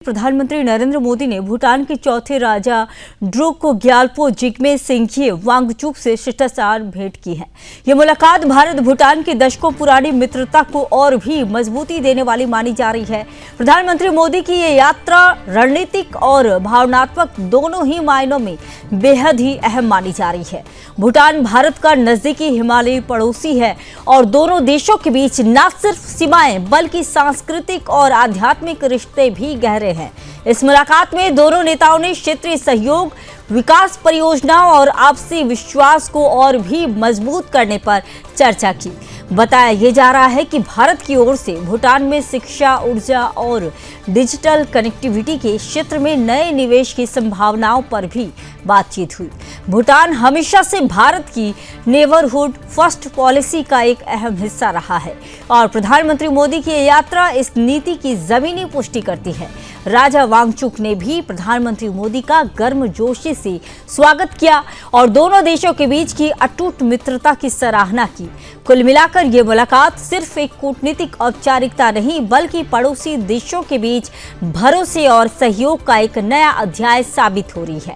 प्रधानमंत्री नरेंद्र मोदी ने भूटान के चौथे राजा ड्रुक ग्यालपो जिग्मे सिंघिए वांगचुक से शिष्टाचार भेंट की है। यह मुलाकात भारत भूटान की दशकों पुरानी मित्रता को और भी मजबूती देने वाली मानी जा रही है। प्रधानमंत्री मोदी की ये यात्रा रणनीतिक और भावनात्मक दोनों ही मायनों में बेहद ही अहम मानी जा रही है। भूटान भारत का नजदीकी हिमालयी पड़ोसी है और दोनों देशों के बीच न सिर्फ सीमाएं बल्कि सांस्कृतिक और आध्यात्मिक रिश्ते भी गहरे हैं। इस मुलाकात में दोनों नेताओं ने क्षेत्रीय सहयोग, विकास परियोजनाओं और आपसी विश्वास को और भी मजबूत करने पर चर्चा की। बताया ये जा रहा है कि भारत की ओर से भूटान में शिक्षा, ऊर्जा और डिजिटल कनेक्टिविटी के क्षेत्र में नए निवेश की संभावनाओं पर भी बातचीत हुई। भूटान हमेशा से भारत की नेबरहुड फर्स्ट पॉलिसी का एक अहम हिस्सा रहा है और प्रधानमंत्री मोदी की यात्रा इस नीति की जमीनी पुष्टि करती है। राजा वांगचुक ने भी प्रधानमंत्री मोदी का गर्मजोशी से स्वागत किया और दोनों देशों के बीच की अटूट मित्रता की सराहना की। कुल मिलाकर ये मुलाकात सिर्फ एक कूटनीतिक औपचारिकता नहीं बल्कि पड़ोसी देशों के बीच भरोसे और सहयोग का एक नया अध्याय साबित हो रही है।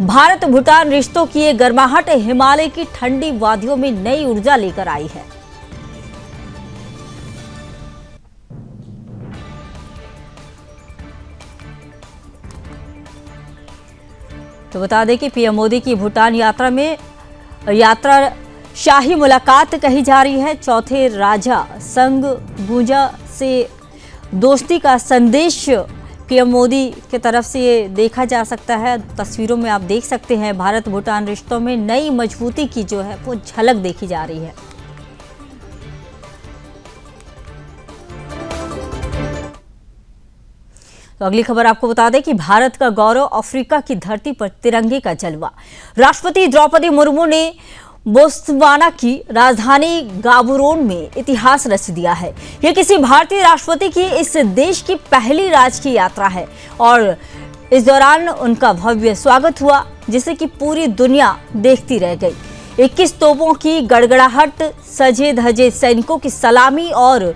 भारत भूटान रिश्तों की ये गर्माहट हिमालय की ठंडी वादियों में नई ऊर्जा लेकर आई है। तो बता दें कि पीएम मोदी की भूटान यात्रा शाही मुलाकात कही जा रही है। चौथे राजा संग गुंजा से दोस्ती का संदेश पीएम मोदी की तरफ से ये देखा जा सकता है। तस्वीरों में आप देख सकते हैं भारत भूटान रिश्तों में नई मजबूती की जो है वो झलक देखी जा रही है। तो अगली खबर आपको बता दें कि भारत का गौरव अफ्रीका की धरती पर तिरंगे का जलवा। राष्ट्रपति द्रौपदी मुर्मू ने बोत्सवाना की राजधानी गाबोरोन में इतिहास रच दिया है। यह किसी भारतीय राष्ट्रपति की इस देश की पहली राजकीय यात्रा है और इस दौरान उनका भव्य स्वागत हुआ जिसे कि पूरी दुनिया देखती रह गई। 21 तोपों की गड़गड़ाहट, सजे धजे सैनिकों की सलामी और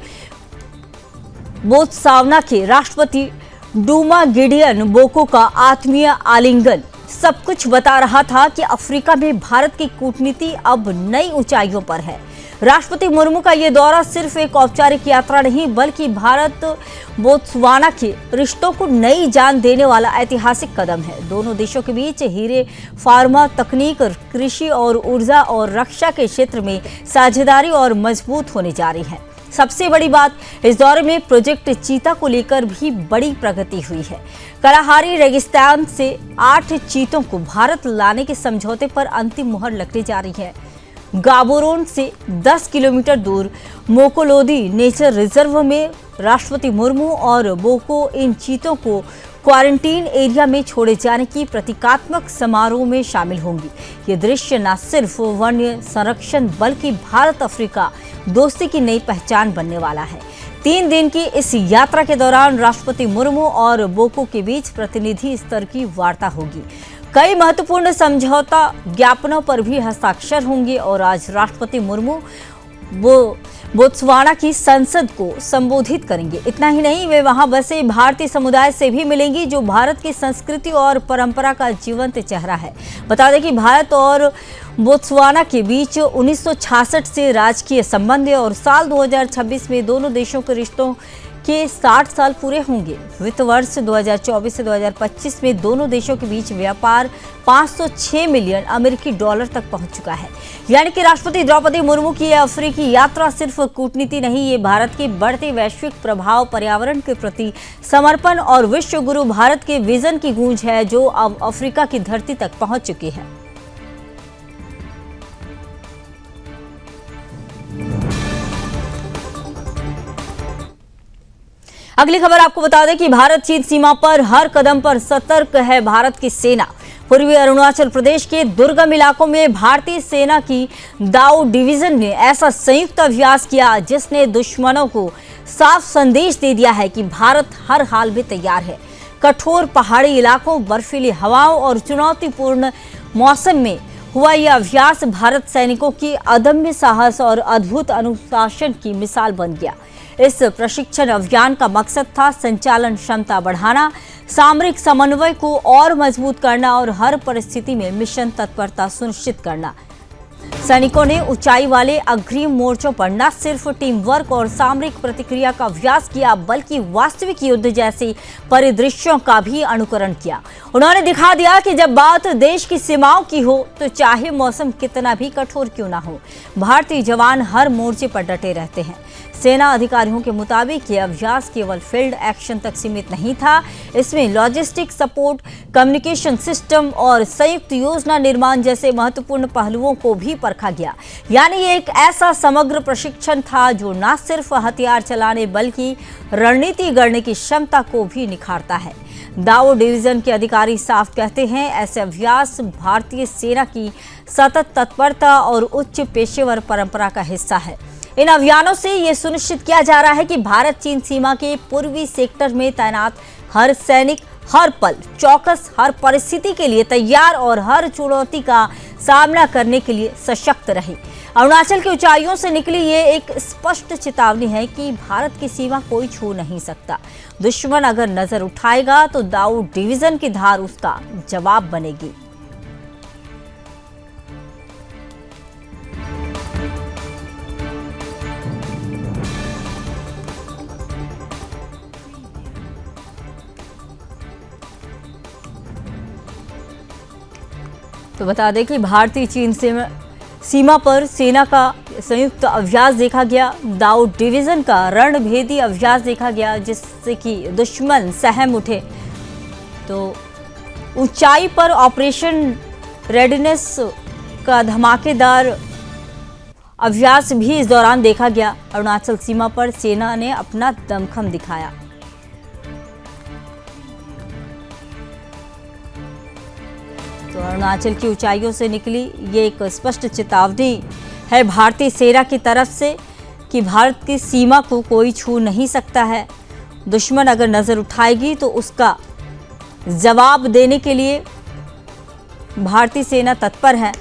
बोत्सवाना के राष्ट्रपति डूमा गिडियन बोको का आत्मीय आलिंगन सब कुछ बता रहा था कि अफ्रीका में भारत की कूटनीति अब नई ऊंचाइयों पर है। राष्ट्रपति मुर्मू का यह दौरा सिर्फ एक औपचारिक यात्रा नहीं बल्कि भारत बोत्सवाना के रिश्तों को नई जान देने वाला ऐतिहासिक कदम है। दोनों देशों के बीच हीरे, फार्मा, तकनीक, कृषि और ऊर्जा और रक्षा के क्षेत्र में साझेदारी और मजबूत होने जा रही है। सबसे बड़ी बात, इस दौरे में प्रोजेक्ट चीता को लेकर भी बड़ी प्रगति हुई है। कलाहारी रेगिस्तान से 8 चीतों को भारत लाने के समझौते पर अंतिम मुहर लगने जा रही है। गाबोरोन से 10 किलोमीटर दूर मोकोलोदी नेचर रिजर्व में राष्ट्रपति मुर्मू और बोको इन चीतों को क्वारंटीन एरिया में छोड़े जाने की प्रतीकात्मक समारोह में शामिल होंगी। ये दृश्य न सिर्फ वन्य संरक्षण बल्कि भारत अफ्रीका दोस्ती की नई पहचान बनने वाला है। 3 दिन की इस यात्रा के दौरान राष्ट्रपति मुर्मू और बोको के बीच प्रतिनिधि स्तर की वार्ता होगी। कई महत्वपूर्ण समझौता ज्ञापनों पर भी हस्ताक्षर होंगे और आज राष्ट्रपति मुर्मू बोत्सवाना की संसद को संबोधित करेंगे। इतना ही नहीं, वे वहां बसे भारतीय समुदाय से भी मिलेंगी जो भारत की संस्कृति और परंपरा का जीवंत चेहरा है। बता दें कि भारत और बोत्सवाना के बीच 1966 से राजकीय संबंध है और साल 2026 में दोनों देशों के रिश्तों के 60 साल पूरे होंगे। वित्त वर्ष 2024 से 2025 में दोनों देशों के बीच व्यापार 506 मिलियन अमेरिकी डॉलर तक पहुंच चुका है। यानी कि राष्ट्रपति द्रौपदी मुर्मू की यह अफ्रीकी यात्रा सिर्फ कूटनीति नहीं, ये भारत के बढ़ते वैश्विक प्रभाव, पर्यावरण के प्रति समर्पण और विश्व गुरु भारत के विजन की गूंज है जो अब अफ्रीका की धरती तक पहुंच चुकी है। अगली खबर आपको बता दें कि भारत चीन सीमा पर हर कदम पर सतर्क है भारत की सेना। पूर्वी अरुणाचल प्रदेश के दुर्गम इलाकों में भारतीय सेना की दाऊ डिवीजन ने ऐसा संयुक्त अभ्यास किया जिसने दुश्मनों को साफ संदेश दे दिया है कि भारत हर हाल में तैयार है। कठोर पहाड़ी इलाकों, बर्फीली हवाओं और चुनौतीपूर्ण मौसम में हुआ यह अभ्यास भारत सैनिकों की अदम्य साहस और अद्भुत अनुशासन की मिसाल बन गया। इस प्रशिक्षण अभियान का मकसद था संचालन क्षमता बढ़ाना, सामरिक समन्वय को और मजबूत करना और हर परिस्थिति में मिशन तत्परता सुनिश्चित करना। सैनिकों ने ऊंचाई वाले अग्रिम मोर्चों पर न सिर्फ टीम वर्क और सामरिक प्रतिक्रिया का अभ्यास किया, बल्कि वास्तविक युद्ध जैसे परिदृश्यों का भी अनुकरण किया। उन्होंने दिखा दिया कि जब बात देश की सीमाओं की हो तो चाहे मौसम कितना भी कठोर क्यों ना हो, भारतीय जवान हर मोर्चे पर डटे रहते हैं। सेना अधिकारियों के मुताबिक ये अभ्यास केवल फील्ड एक्शन तक सीमित नहीं था, इसमें लॉजिस्टिक सपोर्ट, कम्युनिकेशन सिस्टम और संयुक्त योजना निर्माण जैसे महत्वपूर्ण पहलुओं को भी परखा गया। यानी ये एक ऐसा समग्र प्रशिक्षण था जो न सिर्फ हथियार चलाने बल्कि रणनीति गढ़ने की क्षमता को भी निखारता है। दावो डिवीजन के अधिकारी साफ कहते हैं, ऐसे अभ्यास भारतीय सेना की सतत तत्परता और उच्च पेशेवर परंपरा का हिस्सा है। इन अभियानों से ये सुनिश्चित किया जा रहा है कि भारत चीन सीमा के पूर्वी सेक्टर में तैनात हर सैनिक हर पल चौकस, हर परिस्थिति के लिए तैयार और हर चुनौती का सामना करने के लिए सशक्त रहे। अरुणाचल की ऊंचाइयों से निकली ये एक स्पष्ट चेतावनी है कि भारत की सीमा कोई छू नहीं सकता। दुश्मन अगर नजर उठाएगा तो दाऊ डिवीजन की धार उसका जवाब बनेगी। तो बता दें कि भारतीय चीन सीमा पर सेना का संयुक्त अभ्यास देखा गया। दाऊ डिवीजन का रणभेदी अभ्यास देखा गया, जिससे कि दुश्मन सहम उठे। तो ऊंचाई पर ऑपरेशन रेडीनेस का धमाकेदार अभ्यास भी इस दौरान देखा गया। अरुणाचल सीमा पर सेना ने अपना दमखम दिखाया। तो अरुणाचल की ऊंचाइयों से निकली ये एक स्पष्ट चेतावनी है भारतीय सेना की तरफ से कि भारत की सीमा को कोई छू नहीं सकता है। दुश्मन अगर नजर उठाएगी तो उसका जवाब देने के लिए भारतीय सेना तत्पर है।